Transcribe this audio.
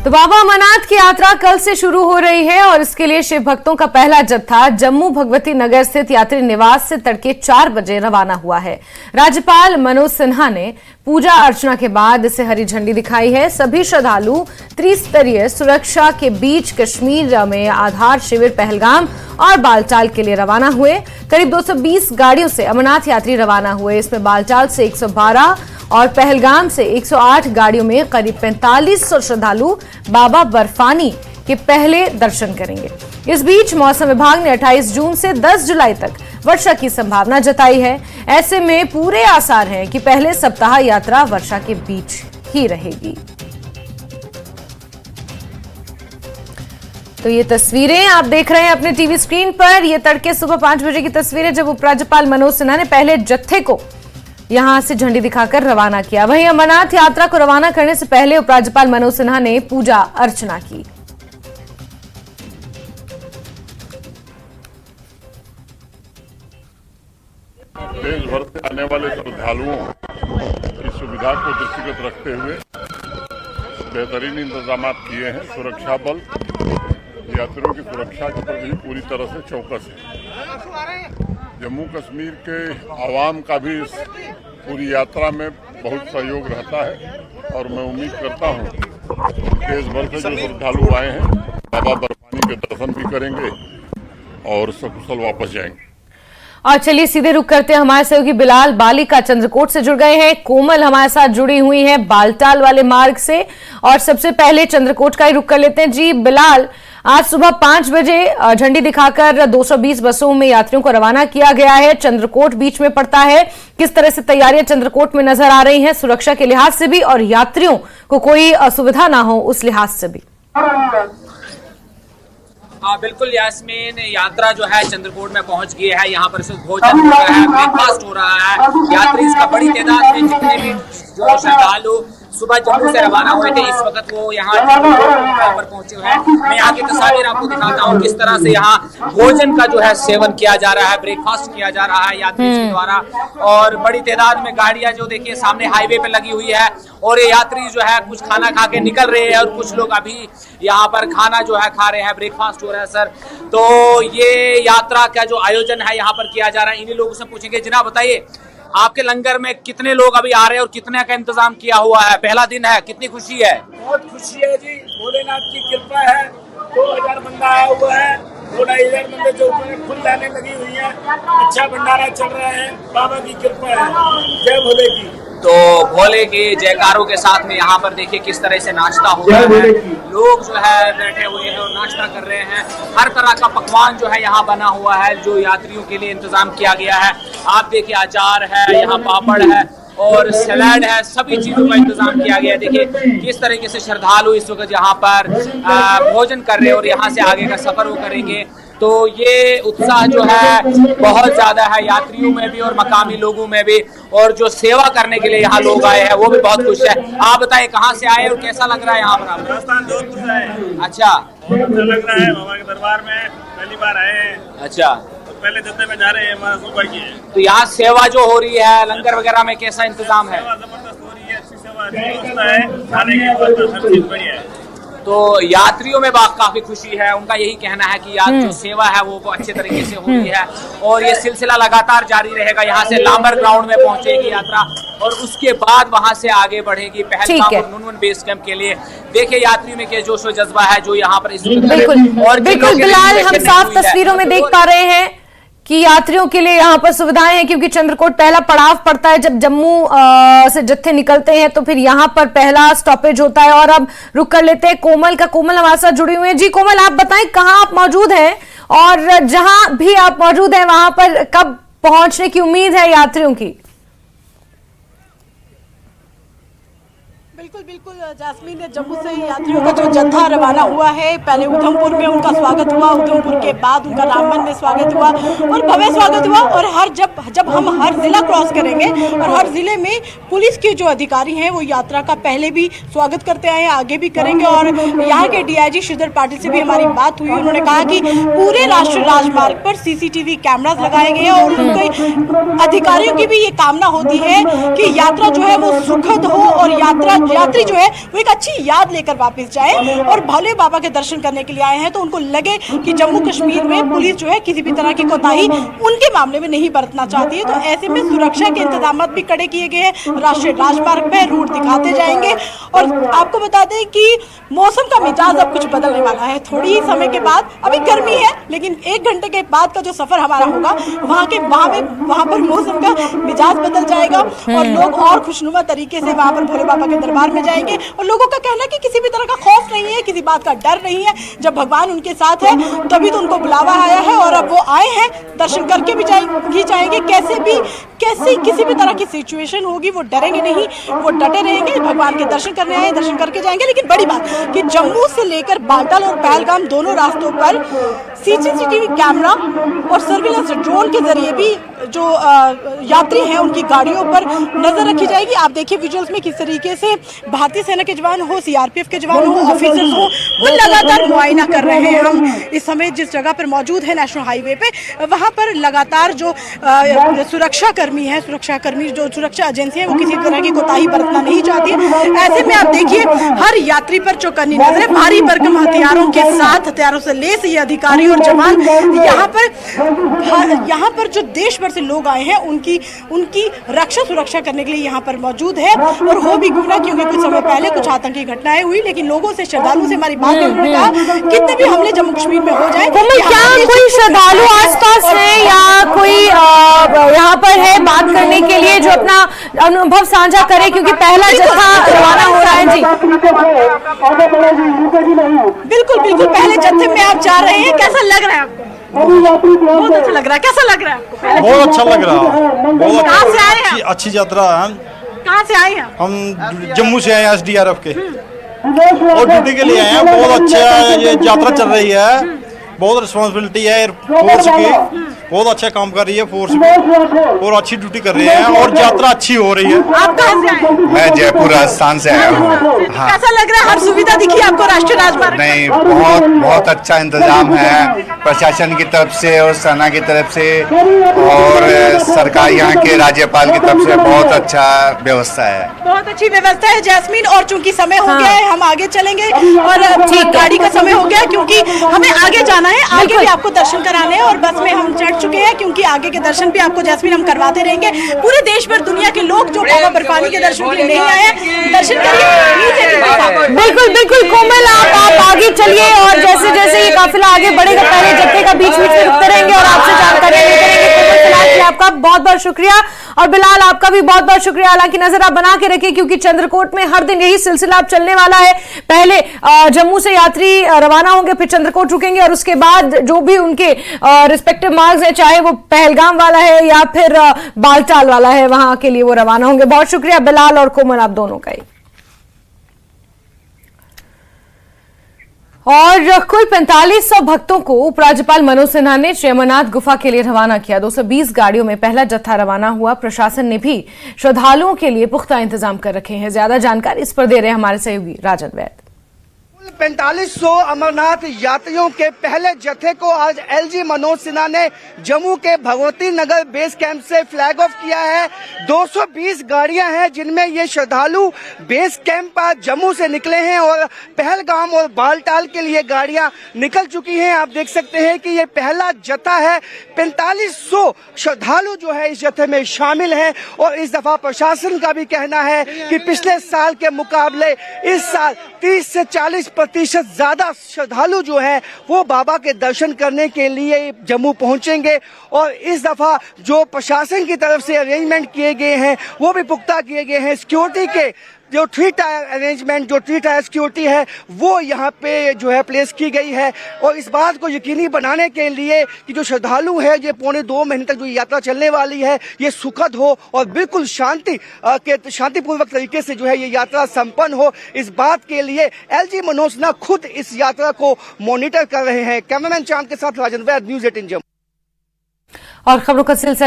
तो बाबा अमरनाथ की यात्रा कल से शुरू हो रही है और इसके लिए शिव भक्तों का पहला जत्था जम्मू भगवती नगर स्थित यात्री निवास से तड़के 4 बजे रवाना हुआ है। राज्यपाल मनोज सिन्हा ने पूजा अर्चना के बाद इसे हरी झंडी दिखाई है। सभी श्रद्धालु त्रिस्तरीय सुरक्षा के बीच कश्मीर में आधार शिविर पहलगाम और बालटाल के लिए रवाना हुए। करीब 220 गाड़ियों से अमरनाथ यात्री रवाना हुए। इसमें बालटाल से 112 और पहलगाम से 108 गाड़ियों में करीब 4500 श्रद्धालु बाबा बर्फानी के पहले दर्शन करेंगे। इस बीच मौसम विभाग ने 28 जून से 10 जुलाई तक वर्षा की संभावना जताई है। ऐसे में पूरे आसार हैं कि पहले सप्ताह यात्रा वर्षा के बीच ही रहेगी। तो ये तस्वीरें आप देख रहे हैं अपने टीवी स्क्रीन पर। ये तड़के सुबह 5 बजे की तस्वीरें जब उपराज्यपाल मनोज सिन्हा ने पहले जत्थे को यहां से झंडी दिखाकर रवाना किया। वहीं अमरनाथ यात्रा को रवाना करने से पहले उपराज्यपाल मनोज सिन्हा ने पूजा अर्चना की। देश भर से आने वाले श्रद्धालुओं की सुविधा को दृष्टिगत रखते हुए बेहतरीन इंतजाम किए हैं। सुरक्षा बल यात्रियों की सुरक्षा के प्रति पूरी तरह से चौकस है। जम्मू कश्मीर के आवाम का भी इस पूरी यात्रा में बहुत सहयोग रहता है और मैं उम्मीद करता हूं देश भर से जो श्रद्धालु आए हैं बाबा बर्फानी के दर्शन भी करेंगे और सकुशल वापस जाएंगे। और चलिए सीधे रुक करते हैं। हमारे सहयोगी बिलाल बालिका चंद्रकोट से जुड़ गए हैं। कोमल हमारे साथ जुड़ी हुई है बालटाल वाले मार्ग से और सबसे पहले चंद्रकोट का ही रुक कर लेते हैं। जी बिलाल, आज सुबह 5 बजे झंडी दिखाकर 220 बसों में यात्रियों को रवाना किया गया है। चंद्रकोट बीच में पड़ता है। किस तरह से तैयारियां चंद्रकोट में नजर आ रही हैं सुरक्षा के लिहाज से भी और यात्रियों को कोई असुविधा ना हो उस लिहाज से भी? हाँ बिल्कुल यास्मीन, यात्रा जो है चंद्रकोट में पहुंच गई है। यहाँ पर सिर्फ भोजन हो रहा है, ब्रेकफास्ट हो रहा है। यात्री इसका बड़ी तादाद में जितने भी जो श्रद्धालु सुबह जम्मू से रवाना हुए थे इस वक्त वो यहाँ पर पहुंचे हैं। मैं यहाँ की तस्वीर आपको दिखाता हूँ किस तरह से यहाँ भोजन का जो है सेवन किया जा रहा है, ब्रेकफास्ट किया जा रहा है यात्री के द्वारा। और बड़ी तादाद में गाड़ियां जो देखिए सामने हाईवे पे लगी हुई है और ये यात्री जो है कुछ खाना खा के निकल रहे हैं और कुछ लोग अभी यहाँ पर खाना जो है खा रहे हैं, ब्रेकफास्ट हो रहा है। सर, तो ये यात्रा का जो आयोजन है यहाँ पर किया जा रहा है, इन्हीं लोगों से पूछेंगे। जनाब बताइए, आपके लंगर में कितने लोग अभी आ रहे हैं और कितने का इंतजाम किया हुआ है? पहला दिन है, कितनी खुशी है? बहुत खुशी है जी, भोलेनाथ की कृपा है। 2000 बंदा आया हुआ है, 2500 बंदे जो ऊपर फुल लाने लगी हुई है। अच्छा भंडारा चल रहा है, बाबा की कृपा है। जय भोले की। तो भोले के जयकारों के साथ में यहाँ पर देखिए किस तरह से नाश्ता हो रहा है। लोग जो है बैठे हुए हैं और नाश्ता कर रहे हैं। हर तरह का पकवान जो है यहाँ बना हुआ है जो यात्रियों के लिए इंतजाम किया गया है। आप देखिए अचार है, यहाँ पापड़ है और सलाद है, सभी चीजों का इंतजाम किया गया है। देखिए किस तरीके से श्रद्धालु इस वक्त यहाँ पर भोजन कर रहे हैं और यहाँ से आगे का सफर वो करेंगे। तो ये उत्साह जो है बहुत ज्यादा है यात्रियों में भी और मकामी लोगों में भी। और जो सेवा करने के लिए यहाँ लोग आए हैं वो भी बहुत खुश है। आप बताएं कहाँ से आए और कैसा लग रहा है यहाँ पर आपको? राजस्थान जोधपुर से आए। अच्छा, बहुत अच्छा लग रहा है। बाबा के दरबार में पहली बार आए हैं। अच्छा, पहले जत्थे में जा रहे हैं, हमारा सौभाग्य है। तो यहाँ सेवा जो हो रही है लंगर वगैरह में कैसा इंतजाम है? जबरदस्त हो रही है, अच्छी सेवा, अच्छी व्यवस्था है, खाने की व्यवस्था, हर चीज बढ़िया है। तो यात्रियों में काफी खुशी है। उनका यही कहना है कि जो सेवा है वो अच्छे तरीके से हो रही है और ये सिलसिला लगातार जारी रहेगा। यहाँ से लांबर ग्राउंड में पहुंचेगी यात्रा और उसके बाद वहां से आगे बढ़ेगी पहलगाम और नुनवन बेस कैंप के लिए। देखिए यात्रियों में क्या जोश व जज्बा है जो यहाँ पर और बिल्कुल बिलाल, हम साफ तस्वीरों में देख पा रहे हैं कि यात्रियों के लिए यहाँ पर सुविधाएं हैं क्योंकि चंद्रकोट पहला पड़ाव पड़ता है। जब जम्मू से जत्थे निकलते हैं तो फिर यहाँ पर पहला स्टॉपेज होता है। और अब रुक कर लेते हैं कोमल का। कोमल हमारे साथ जुड़ी हुई है। जी कोमल, आप बताएं कहाँ आप मौजूद हैं और जहां भी आप मौजूद हैं वहां पर कब पहुंचने की उम्मीद है यात्रियों की? बिल्कुल बिल्कुल जास्मीन, जम्मू से यात्रियों का जो जत्था रवाना हुआ है, पहले उधमपुर में उनका स्वागत हुआ, उधमपुर के बाद उनका रामबन में स्वागत हुआ और भव्य स्वागत हुआ। और जब हम हर जिला क्रॉस करेंगे और हर जिले में पुलिस के जो अधिकारी हैं वो यात्रा का पहले भी स्वागत करते आए, आगे भी करेंगे। और यहाँ के डीआईजी श्रीधर पाटिल से भी हमारी बात हुई। उन्होंने कहा कि पूरे राष्ट्रीय राजमार्ग पर CCTV कैमरास लगाए गए हैं और उनके अधिकारियों की भी ये कामना होती है कि यात्रा जो है वो सुखद हो और यात्रा यात्री जो है वो एक अच्छी याद लेकर वापस जाए और भोले बाबा के दर्शन करने के लिए आए हैं तो उनको लगे कि जम्मू कश्मीर में पुलिस जो है किसी भी तरह की कोताही उनके मामले में नहीं बरतना चाहती है। तो ऐसे में सुरक्षा के इंतजाम भी कड़े किए गए हैं। राष्ट्रीय राजमार्ग पे रूट दिखाते जाएंगे और आपको बता दें कि मौसम का मिजाज अब कुछ बदलने वाला है। थोड़ी ही समय के बाद, अभी गर्मी है लेकिन 1 घंटे के बाद का जो सफर हमारा होगा वहाँ पर मौसम का मिजाज बदल जाएगा और लोग और खुशनुमा तरीके से वहाँ पर भोले बाबा के दरबार में जाएंगे। और लोगों का कहना है कि किसी भी तरह का खौफ नहीं है, किसी बात का डर नहीं है। जब भगवान उनके साथ है तभी तो उनको बुलावा आया है और अब वो आए हैं, दर्शन करके भी जाएंगे। कैसे किसी भी तरह की सिचुएशन होगी वो डरेंगे नहीं, वो डटे रहेंगे। भगवान के दर्शन करने आए, दर्शन करके जाएंगे। लेकिन बड़ी बात कि जम्मू से लेकर बालटाल और पहलगाम दोनों रास्तों पर सीसीटीवी कैमरा और सर्विलांस ड्रोन के जरिए भी जो यात्री हैं उनकी गाड़ियों पर नजर रखी जाएगी। आप देखिए विजुअल्स में किस तरीके से भारतीय सेना के जवान हो, सीआरपीएफ के जवान हो, ऑफिसर्स हो, वो लगातार मुआयना कर रहे हैं। हम इस समय जिस जगह पर मौजूद है नेशनल हाईवे पे, वहां पर लगातार जो सुरक्षा कर्मी जो सुरक्षा एजेंसी है वो किसी तरह की कोताही बरतना नहीं चाहती है। ऐसे में आप देखिए हर यात्री पर चौकन्नी नजर, भारी भरकम हथियारों के साथ, हथियारों से लेस ये अधिकारी और जवान यहाँ पर जो देश भर से लोग आए हैं उनकी रक्षा सुरक्षा करने के लिए यहाँ पर मौजूद है। और हो भी गुना क्योंकि कुछ समय पहले कुछ आतंकी घटनाएं हुई, लेकिन लोगों से, श्रद्धालुओं से हमारी बात उन्होंने कहा कितने भी हमले जम्मू कश्मीर में हो जाए, क्या कोई श्रद्धालु आसपास है या कोई यहाँ पर है बात करने के लिए जो अपना अनुभव साझा करे, क्योंकि पहला जत्था रवाना हो रहा है। जी बिल्कुल पहले जत्थे में आप जा रहे हैं, कैसा लग रहा है आपको? बहुत अच्छा लग रहा है। कैसा लग रहा है आपको? बहुत अच्छा लग रहा है। बहुत कहाँ से आए हैं? अच्छी यात्रा है। कहाँ से आए हैं? हम जम्मू से आए हैं, SDRF के और ड्यूटी के लिए आए हैं। बहुत अच्छा ये यात्रा चल रही है, बहुत रिस्पॉन्सिबिलिटी है फोर्स की, बहुत अच्छा काम कर रही है फोर्स भी और अच्छी ड्यूटी कर रहे हैं और यात्रा अच्छी हो रही है। आप कहाँ से आए? मैं जयपुर राजस्थान से आया हूँ। हाँ। कैसा लग रहा है? हर सुविधा दिखी आपको राष्ट्रीय राजमार्ग? नहीं, बहुत अच्छा इंतजाम है प्रशासन की तरफ से और सेना की तरफ से और सरकार यहाँ के राज्यपाल की तरफ से बहुत अच्छा व्यवस्था है। बहुत अच्छी व्यवस्था है जैस्मीन। और चूंकि समय हो गया है, हम आगे चलेंगे और गाड़ी का समय हो गया क्योंकि हमें आगे जाना है, आगे भी आपको दर्शन कराने हैं और बस में हम चढ़ चुके हैं क्योंकि आगे के दर्शन भी आपको जैस्मीन हम करवाते रहेंगे। पूरे देश भर दुनिया के लोग जो बाबा बर्फानी के दर्शन के लिए नहीं आए, दर्शन करिए। बिल्कुल कोमल, आप आगे चलिए और जैसे जैसे ये काफिला आगे बढ़ेगा पहले जत्थे का बीच में रुकते रहेंगे और आपसे जानकारी लेते रहेंगे। आपका बहुत बहुत शुक्रिया और बिलाल आपका भी बहुत बहुत शुक्रिया। हालांकि नजर आप बना के रखिए क्योंकि चंद्रकोट में हर दिन यही सिलसिला अब चलने वाला है। पहले जम्मू से यात्री रवाना होंगे, फिर चंद्रकोट रुकेंगे और उसके बाद जो भी उनके रिस्पेक्टिव मार्ग है, चाहे वो पहलगाम वाला है या फिर बालटाल वाला है, वहां के लिए वो रवाना होंगे। बहुत शुक्रिया बिलाल और कोमल आप दोनों का ही। और कुल 4500 भक्तों को उपराज्यपाल मनोज सिन्हा ने श्री अमरनाथ गुफा के लिए रवाना किया। 220 गाड़ियों में पहला जत्था रवाना हुआ। प्रशासन ने भी श्रद्धालुओं के लिए पुख्ता इंतजाम कर रखे हैं। ज्यादा जानकारी इस पर दे रहे हैं हमारे सहयोगी राजन वैद। 4500 अमरनाथ यात्रियों के पहले जत्थे को आज एलजी मनोज सिन्हा ने जम्मू के भगवती नगर बेस कैंप से फ्लैग ऑफ किया है। 220 गाड़ियां हैं जिनमें ये श्रद्धालु बेस कैंप आज जम्मू से निकले हैं और पहलगाम और बालटाल के लिए गाड़ियां निकल चुकी हैं। आप देख सकते हैं कि ये पहला जत्था है। 4500 श्रद्धालु जो है इस जत्थे में शामिल हैं और इस दफा प्रशासन का भी कहना है कि पिछले साल के मुकाबले इस साल 30 से 40% ज्यादा श्रद्धालु जो है वो बाबा के दर्शन करने के लिए जम्मू पहुंचेंगे और इस दफा जो प्रशासन की तरफ से अरेंजमेंट किए गए हैं वो भी पुख्ता किए गए हैं। सिक्योरिटी के जो 3 टायर अरेंजमेंट, जो 3 टायर सिक्योरिटी है वो यहाँ पे जो है प्लेस की गई है और इस बात को यकीनी बनाने के लिए कि जो श्रद्धालु है ये पौने 2 महीने तक जो यात्रा चलने वाली है ये सुखद हो और बिल्कुल शांतिपूर्वक तरीके से जो है ये यात्रा संपन्न हो, इस बात के लिए एलजी मनोज सिन्हा खुद इस यात्रा को मॉनिटर कर रहे हैं। कैमरामैन चांद के साथ राजन वैद, न्यूज़ 18 जम्मू। और खबरों का सिलसिला